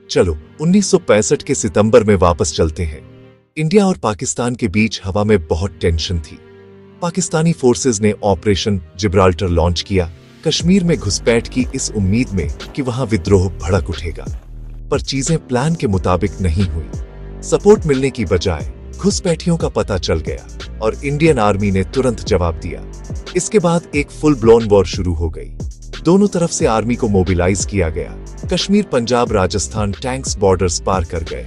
चलो 1965 के सितंबर में वापस चलते हैं। इंडिया और पाकिस्तान के बीच हवा में बहुत टेंशन थी। पाकिस्तानी फोर्सेस ने ऑपरेशन जिब्राल्टर लॉन्च किया, कश्मीर में घुसपैठ की इस उम्मीद में कि वहां विद्रोह भड़क उठेगा। पर चीजें प्लान के मुताबिक नहीं हुई। सपोर्ट मिलने की बजाय घुसपैठियों का पता चल गया और इंडियन आर्मी ने तुरंत जवाब दिया। इसके बाद एक फुल ब्लोन वॉर शुरू हो गई। दोनों तरफ से आर्मी को मोबिलाइज किया गया। कश्मीर, पंजाब, राजस्थान टैंक्स बॉर्डर्स पार कर गए।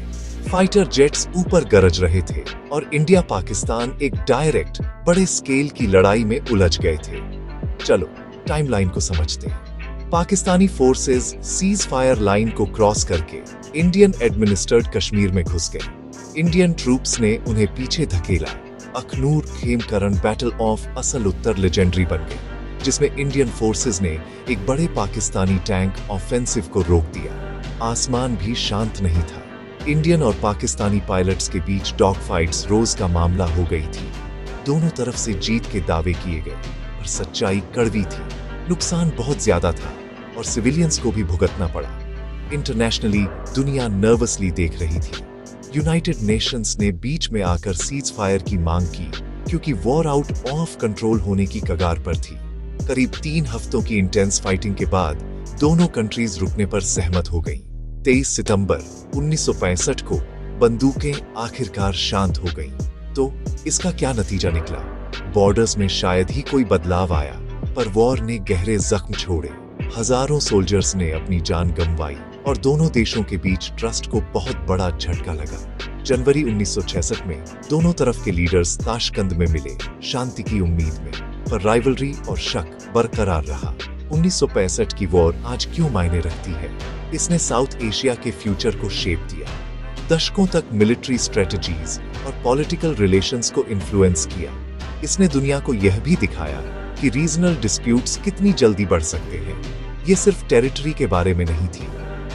फाइटर जेट्स ऊपर गरज रहे थे और इंडिया पाकिस्तान एक डायरेक्ट बड़े स्केल की लड़ाई में उलझ गए थे। चलो टाइमलाइन को समझते हैं। Pakistani forces cease fire line को क्रॉस करके इंडियन एडमिनिस्ट्रेड कश्मीर में घुस गए। इंडियन ट्रूप्स ने उन्हें पीछे धकेला। अखनूर खेमकरण बैटल ऑफ असल उत्तर लेजेंडरी बन गई, जिसमें इंडियन फोर्सेस ने एक बड़े पाकिस्तानी टैंक ऑफेंसिव को रोक दिया। आसमान भी शांत नहीं था। इंडियन और पाकिस्तानी पायलट्स के बीच डॉग फाइट्स रोज का मामला हो गई थी। दोनों तरफ से जीत के दावे किए गए, पर सच्चाई कड़वी थी। नुकसान बहुत ज्यादा था और सिविलियंस को भी भुगतना पड़ा। इंटरनेशनली दुनिया नर्वसली देख रही थी। यूनाइटेड नेशंस ने बीच में आकर सीज फायर की मांग की, क्योंकि वॉर आउट ऑफ कंट्रोल होने की कगार पर थी। करीब 3 हफ्तों की इंटेंस फाइटिंग के बाद दोनों कंट्रीज रुकने पर सहमत हो गईं। 23 सितंबर 1965 को बंदूकें आखिरकार शांत हो गईं। तो इसका क्या नतीजा निकला? बॉर्डर्स में शायद ही कोई बदलाव आया, पर वॉर ने गहरे जख्म छोड़े। हजारों सोल्जर्स ने अपनी जान गंवाई और दोनों देशों के बीच ट्रस्ट को बहुत बड़ा झटका लगा। जनवरी 1966 में दोनों तरफ के लीडर्स ताशकंद में मिले, शांति की उम्मीद में, पर राइवलरी और शक बरकरार रहा। 1965 की वॉर आज क्यों मायने रखती है? इसने साउथ एशिया के फ्यूचर को शेप दिया। दशकों तक मिलिट्री स्ट्रेटजीज और पॉलिटिकल रिलेशंस को इन्फ्लुएंस किया। इसने दुनिया को यह भी दिखाया कि रीजनल डिस्प्यूट्स कितनी जल्दी बढ़ सकते हैं। ये सिर्फ टेरिटरी के बारे में नहीं थी,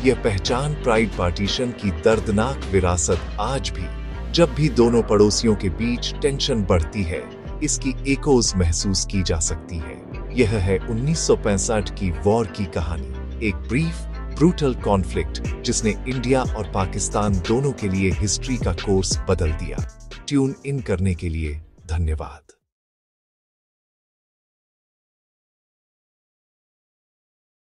यह पहचान, प्राइड, पार्टीशन की दर्दनाक विरासत आज भी, जब भी दोनों पड़ोसियों के बीच टेंशन बढ़ती है, इसकी एकोज महसूस की जा सकती है। यह है 1965 की वॉर की कहानी, एक ब्रीफ ब्रूटल कॉन्फ्लिक्ट जिसने इंडिया और पाकिस्तान दोनों के लिए हिस्ट्री का कोर्स बदल दिया। ट्यून इन करने के लिए धन्यवाद।